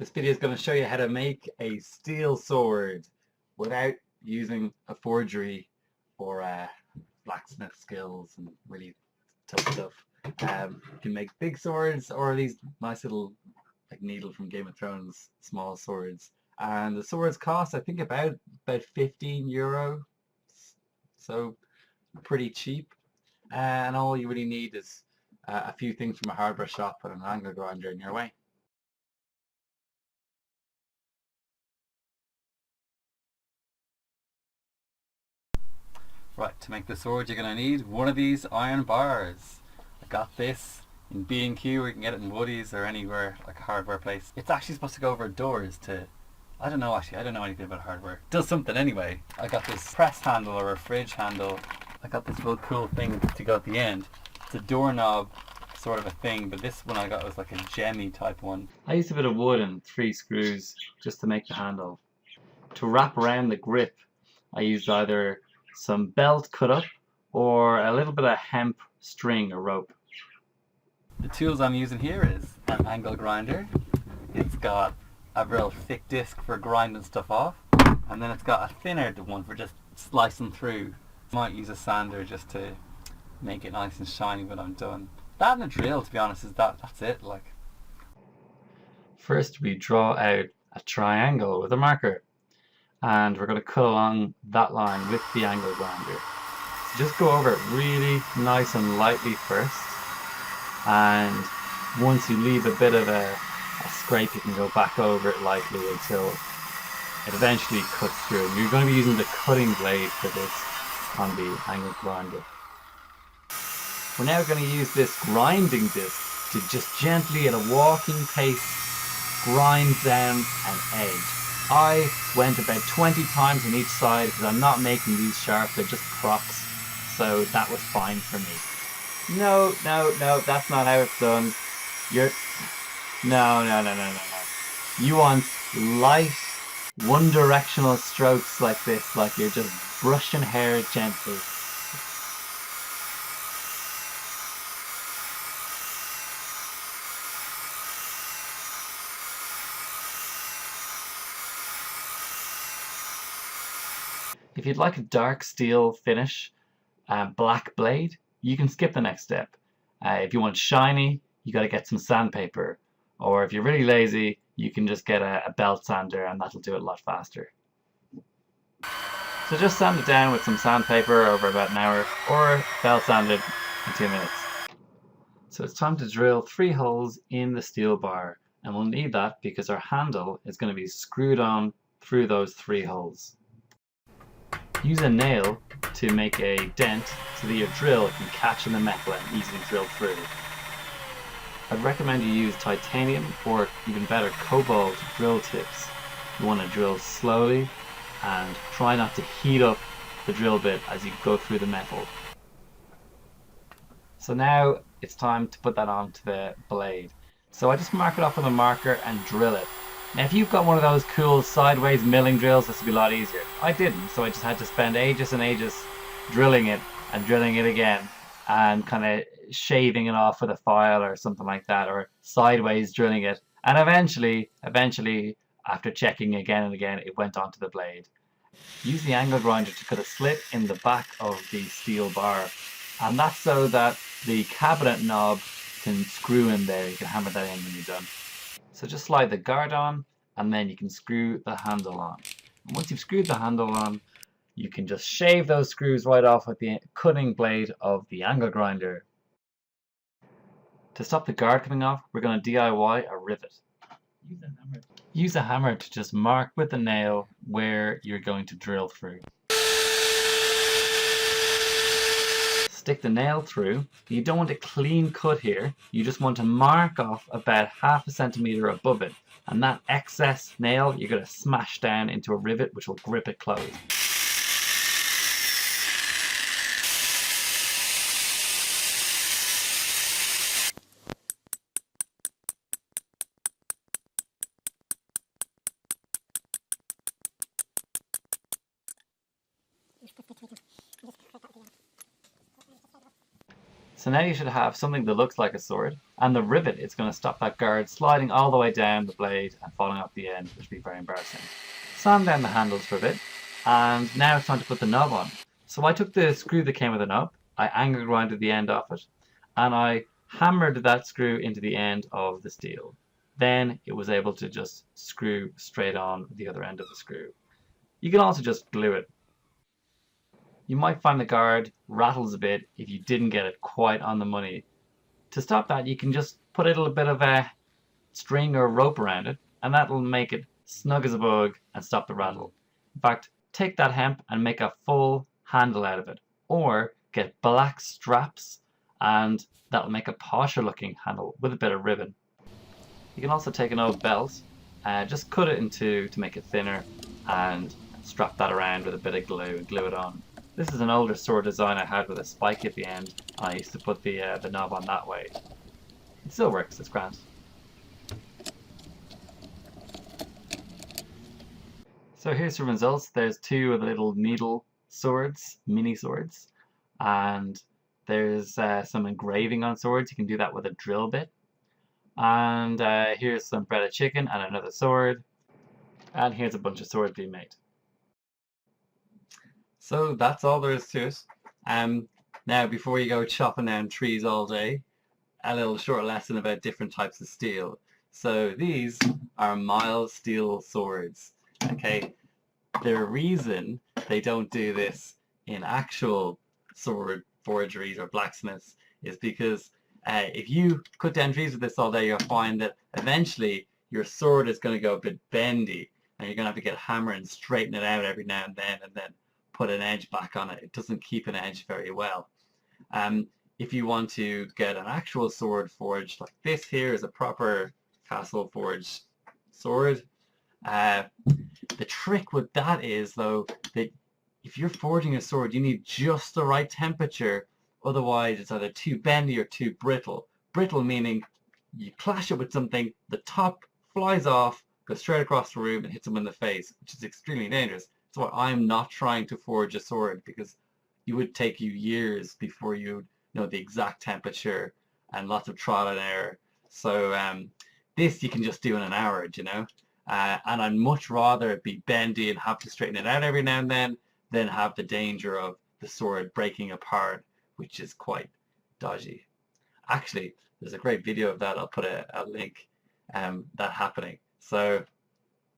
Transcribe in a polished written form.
This video is going to show you how to make a steel sword without using a forgery or blacksmith skills and really tough stuff. You can make big swords or these nice little like needle from Game of Thrones small swords. And the swords cost I think about €15, so pretty cheap. And all you really need is a few things from a hardware shop and an angle grinder in your way. Right, to make the sword you're going to need one of these iron bars. I got this in B&Q, or you can get it in Woodies or anywhere like a hardware place. It's actually supposed to go over doors to, I don't know anything about hardware. It does something anyway. I got this press handle or a fridge handle. I got this real cool thing to go at the end. It's a doorknob sort of a thing, but this one I got was like a gemmy type one. I used a bit of wood and 3 screws just to make the handle. To wrap around the grip, I used either some belt cut up or a little bit of hemp string or rope. The tools I'm using here is an angle grinder. It's got a real thick disc for grinding stuff off, and then it's got a thinner one for just slicing through. Might use a sander just to make it nice and shiny when I'm done. That and a drill, to be honest, that's it. Like, first we draw out a triangle with a marker, and we're going to cut along that line with the angle grinder. So just go over it really nice and lightly first, and once you leave a bit of a scrape, you can go back over it lightly until it eventually cuts through. And you're going to be using the cutting blade for this on the angle grinder. We're now going to use this grinding disc to just gently at a walking pace grind down an edge. I went about 20 times on each side because I'm not making these sharp, they're just crocks, so that was fine for me. No, that's not how it's done. No. You want light, one-directional strokes like this, like you're just brushing hair gently. If you'd like a dark steel finish, black blade, you can skip the next step. If you want shiny, you got to get some sandpaper. Or if you're really lazy, you can just get a belt sander and that'll do it a lot faster. So just sand it down with some sandpaper over about an hour, or belt sand it in 2 minutes. So it's time to drill 3 holes in the steel bar, and we'll need that because our handle is going to be screwed on through those 3 holes. Use a nail to make a dent so that your drill can catch in the metal and easily drill through. I'd recommend you use titanium or even better cobalt drill tips. You want to drill slowly and try not to heat up the drill bit as you go through the metal. So now it's time to put that onto the blade. So I just mark it off with a marker and drill it. Now if you've got one of those cool sideways milling drills, this would be a lot easier. I didn't, so I just had to spend ages and ages drilling it and drilling it again and kind of shaving it off with a file or something like that, or sideways drilling it. And eventually, after checking again and again, it went onto the blade. Use the angle grinder to cut a slit in the back of the steel bar. And that's so that the cabinet knob can screw in there. You can hammer that in when you're done. So just slide the guard on, and then you can screw the handle on. And once you've screwed the handle on, you can just shave those screws right off with the cutting blade of the angle grinder. To stop the guard coming off, we're going to DIY a rivet. Use a hammer to just mark with a nail where you're going to drill through. Stick the nail through. You don't want a clean cut here. You just want to mark off about ½ centimeter above it. And that excess nail you're going to smash down into a rivet which will grip it closed. So now you should have something that looks like a sword, and the rivet is going to stop that guard sliding all the way down the blade and falling off the end, which would be very embarrassing. Sand down the handles for a bit, and now it's time to put the knob on. So I took the screw that came with the knob, I angle grinded the end off it, and I hammered that screw into the end of the steel. Then it was able to just screw straight on the other end of the screw. You can also just glue it. You might find the guard rattles a bit if you didn't get it quite on the money. To stop that, you can just put a little bit of a string or rope around it, and that'll make it snug as a bug and stop the rattle. In fact, take that hemp and make a full handle out of it, or get black straps, and that'll make a posher looking handle with a bit of ribbon. You can also take an old belt, just cut it into to make it thinner, and strap that around with a bit of glue and glue it on. This is an older sword design I had with a spike at the end, and I used to put the knob on that way. It still works, it's grand. So here's the results. There's two of the little needle swords, mini swords, and there's some engraving on swords. You can do that with a drill bit. And here's some breaded chicken and another sword. And here's a bunch of swords being made. So that's all there is to it. Now, before you go chopping down trees all day, a little short lesson about different types of steel. So these are mild steel swords. Okay, the reason they don't do this in actual sword forgeries or blacksmiths is because if you cut down trees with this all day, you'll find that eventually your sword is going to go a bit bendy, and you're going to have to get a hammer and straighten it out every now and then put an edge back on it. It doesn't keep an edge very well. If you want to get an actual sword forged, like this here is a proper castle forged sword. The trick with that is, though, that if you're forging a sword, you need just the right temperature. Otherwise, it's either too bendy or too brittle. Brittle meaning you clash it with something, the top flies off, goes straight across the room and hits them in the face, which is extremely dangerous. That's why I'm not trying to forge a sword, because it would take you years before you know the exact temperature and lots of trial and error. So this you can just do in an hour, you know. And I'd much rather it be bendy and have to straighten it out every now and then than have the danger of the sword breaking apart, which is quite dodgy. Actually, there's a great video of that. I'll put a link that happening. So